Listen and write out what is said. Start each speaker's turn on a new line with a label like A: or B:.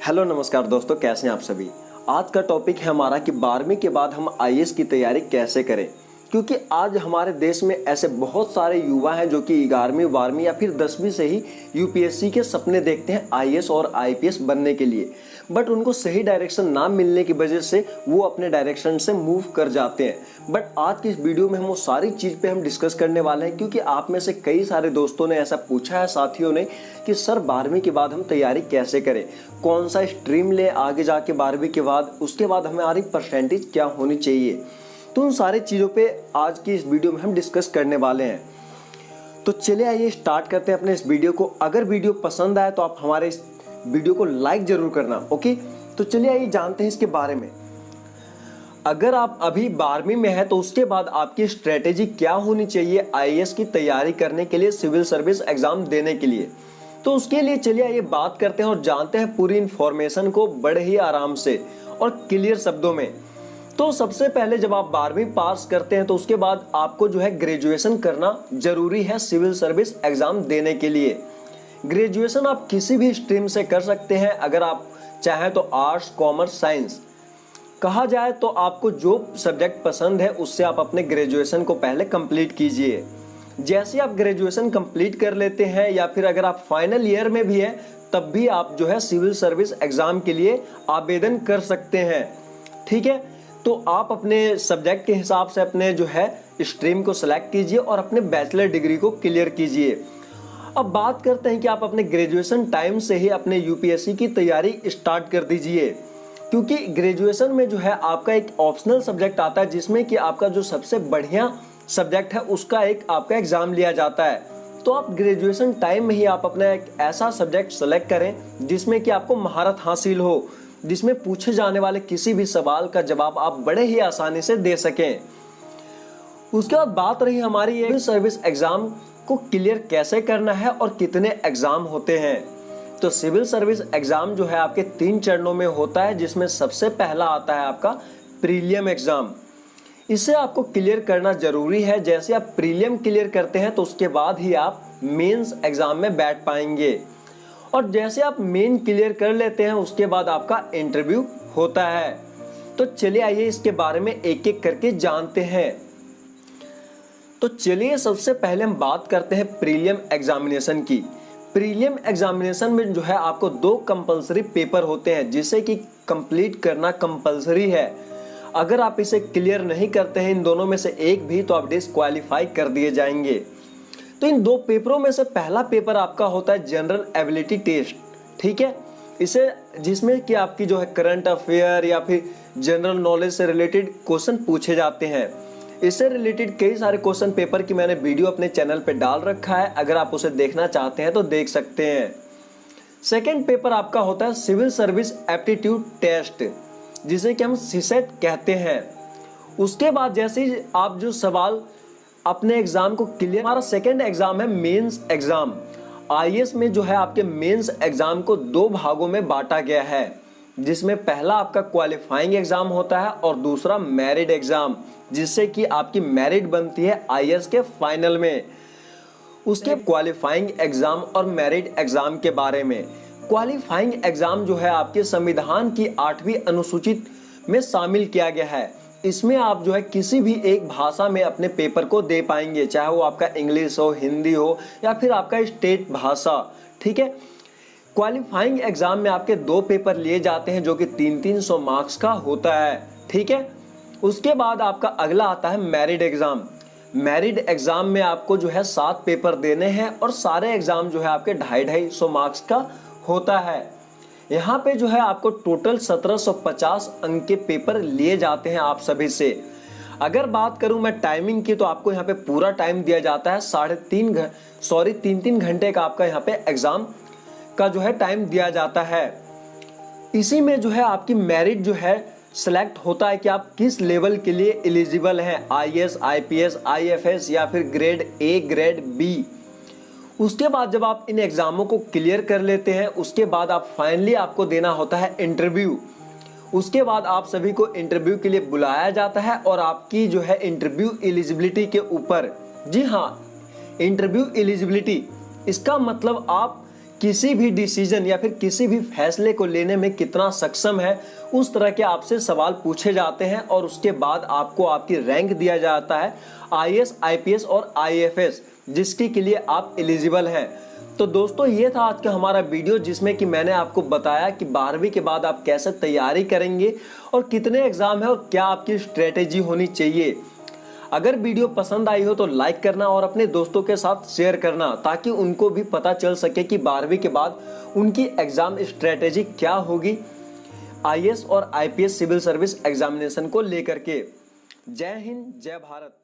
A: Hello नमस्कार दोस्तों, कैसे हैं आप सभी। आज का टॉपिक है हमारा कि 12वीं के बाद हम आईएएस की तैयारी कैसे करें। क्योंकि आज हमारे देश में ऐसे बहुत सारे युवा हैं जो कि 11वीं 12वीं या फिर 10वीं से ही यूपीएससी के सपने देखते हैं आईएएस और आईपीएस बनने के लिए, बट उनको सही डायरेक्शन ना मिलने की वजह से वो अपने डायरेक्शन से मूव कर जाते हैं। बट आज की इस वीडियो में हम वो सारी चीज़ पे हम डिस्कस करने वाले हैं, क्योंकि आप में से कई सारे दोस्तों ने ऐसा पूछा है, साथियों ने, कि सर 12वीं के बाद हम तैयारी कैसे करें, कौन सा स्ट्रीम ले आगे जाके 12वीं के बाद, उसके बाद हमारी परसेंटेज क्या होनी चाहिए। तो उन सारी चीज़ों पे आज की इस वीडियो में हम डिस्कस करने वाले हैं। तो चलिए आइए स्टार्ट करते हैं अपने इस वीडियो को। अगर वीडियो पसंद आए तो आप हमारे इस वीडियो को लाइक जरूर करना, ओके। तो चलिए आइए जानते हैं इसके बारे में। अगर आप अभी 12वीं में है तो उसके बाद आपकी स्ट्रेटेजी क्या होनी चाहिए आईएएस की तैयारी करने के लिए, सिविल सर्विस एग्जाम देने के लिए। तो उसके लिए चलिए आइए बात करते हैं और जानते हैं पूरी इंफॉर्मेशन को बड़े ही आराम से और क्लियर शब्दों में। तो सबसे पहले जब आप 12वीं पास करते हैं तो उसके बाद आपको जो है ग्रेजुएशन करना जरूरी है सिविल सर्विस एग्जाम देने के लिए। ग्रेजुएशन आप किसी भी स्ट्रीम से कर सकते हैं, अगर आप चाहें तो आर्ट्स, कॉमर्स, साइंस। कहा जाए तो आपको जो सब्जेक्ट पसंद है उससे आप अपने ग्रेजुएशन को पहले कंप्लीट कीजिए। जैसे आप ग्रेजुएशन कंप्लीट कर लेते हैं या फिर अगर आप फाइनल ईयर में भी हैं तब भी आप जो है सिविल सर्विस एग्जाम के लिए आवेदन कर सकते हैं, ठीक है। तो आप अपने सब्जेक्ट के हिसाब से अपने जो है स्ट्रीम को सिलेक्ट कीजिए और अपने बैचलर डिग्री को क्लियर कीजिए। अब बात करते हैं कि आप अपने ग्रेजुएशन टाइम से ही अपने यूपीएससी की तैयारी स्टार्ट कर दीजिए, क्योंकि ग्रेजुएशन में जो है आपका एक ऑप्शनल सब्जेक्ट आता है जिसमें कि आपका जो सबसे बढ़िया सब्जेक्ट है उसका एक आपका एग्जाम लिया जाता है। तो आप ग्रेजुएशन टाइम में ही आप अपना एक ऐसा सब्जेक्ट सेलेक्ट करें जिसमें कि आपको महारत हासिल हो, जिसमें पूछे जाने वाले किसी भी सवाल का जवाब आप बड़े ही आसानी से दे सकें। उसके बाद बात रही हमारी सिविल सर्विस एग्जाम को क्लियर कैसे करना है और कितने एग्जाम होते हैं। तो सिविल सर्विस एग्जाम जो है आपके 3 चरणों में होता है, जिसमें सबसे पहला आता है आपका प्रीलियम एग्जाम। इसे आपको क्लियर करना जरूरी है। जैसे आप प्रीलियम क्लियर करते हैं तो उसके बाद ही आप मेंस एग्जाम में बैठ पाएंगे, और जैसे आप मेन क्लियर कर लेते हैं उसके बाद आपका इंटरव्यू होता है। तो चलिए आइए इसके बारे में एक एक करके जानते हैं। तो चलिए सबसे पहले हम बात करते हैं प्रीलियम एग्जामिनेशन की। प्रीलियम एग्जामिनेशन में जो है आपको 2 कंपलसरी पेपर होते हैं जिसे कि कंप्लीट करना कंपलसरी है। अगर आप इसे क्लियर नहीं करते हैं इन दोनों में से एक भी तो आप डिस्क्वालीफाई कर दिए जाएंगे। तो इन 2 पेपरों में से पहला पेपर आपका होता है जनरल एबिलिटी टेस्ट, ठीक है। इसे जिसमें कि आपकी जो है करंट अफेयर या फिर जनरल नॉलेज से रिलेटेड क्वेश्चन पूछे जाते हैं। इससे रिलेटेड कई सारे क्वेश्चन पेपर की मैंने वीडियो अपने चैनल पे डाल रखा है, अगर आप उसे देखना चाहते हैं तो देख सकते हैं। सेकेंड पेपर आपका होता है सिविल सर्विस एप्टीट्यूड टेस्ट, जिसे कि हम सीसेट कहते हैं। उसके बाद जैसे ही आप जो सवाल अपने एग्जाम को क्लियर, हमारा सेकेंड एग्जाम है मेंस एग्जाम। आईएएस में जो है आपके मेंस एग्जाम को 2 भागों में बांटा गया है, जिसमें पहला आपका क्वालिफाइंग एग्जाम होता है और दूसरा मेरिट एग्जाम, जिससे कि आपकी मेरिट बनती है आईएएस के फाइनल में। उसके क्वालिफाइंग एग्जाम और मेरिट एग्जाम के बारे में, क्वालिफाइंग एग्जाम जो है आपके संविधान की 8वीं अनुसूचित में शामिल किया गया है। इसमें आप जो है किसी भी एक भाषा में अपने पेपर को दे पाएंगे, चाहे वो आपका इंग्लिश हो, हिंदी हो या फिर आपका स्टेट भाषा, ठीक है। क्वालिफाइंग एग्जाम में आपके 2 पेपर लिए जाते हैं जो कि 300 मार्क्स का होता है, ठीक है। उसके बाद आपका अगला आता है मेरिट एग्जाम। मेरिट एग्जाम में आपको जो है 7 पेपर देने हैं और सारे एग्जाम जो है आपके 250 मार्क्स का होता है। यहाँ पे जो है आपको टोटल 1750 अंक के पेपर लिए जाते हैं आप सभी से। अगर बात करूं मैं टाइमिंग की तो आपको यहाँ पे पूरा टाइम दिया जाता है, 3.5 घंटे का आपका यहाँ पे एग्जाम का जो है टाइम दिया जाता है। इसी में जो है आपकी मेरिट जो है सिलेक्ट होता है कि आप किस लेवल के लिए एलिजिबल हैं, आईएएस, आईपीएस, आईएफएस या फिर ग्रेड ए, ग्रेड बी। उसके बाद जब आप इन एग्जामों को क्लियर कर लेते हैं उसके बाद आप फाइनली आपको देना होता है इंटरव्यू। उसके बाद आप सभी को इंटरव्यू के लिए बुलाया जाता है और आपकी जो है इंटरव्यू एलिजिबिलिटी के ऊपर, जी हाँ, इंटरव्यू एलिजिबिलिटी, इसका मतलब आप किसी भी डिसीजन या फिर किसी भी फैसले को लेने में कितना सक्षम है, उस तरह के आपसे सवाल पूछे जाते हैं और उसके बाद आपको आपकी रैंक दिया जाता है आईएएस, आईपीएस और आईएफएस, जिसके के लिए आप एलिजिबल हैं। तो दोस्तों, ये था आज का हमारा वीडियो जिसमें कि मैंने आपको बताया कि 12वीं के बाद आप कैसे तैयारी करेंगे और कितने एग्जाम है और क्या आपकी स्ट्रेटेजी होनी चाहिए। अगर वीडियो पसंद आई हो तो लाइक करना और अपने दोस्तों के साथ शेयर करना, ताकि उनको भी पता चल सके कि 12वीं के बाद उनकी एग्जाम स्ट्रेटेजी क्या होगी आईएएस और आईपीएस सिविल सर्विस एग्जामिनेशन को लेकर के। जय हिंद, जय भारत।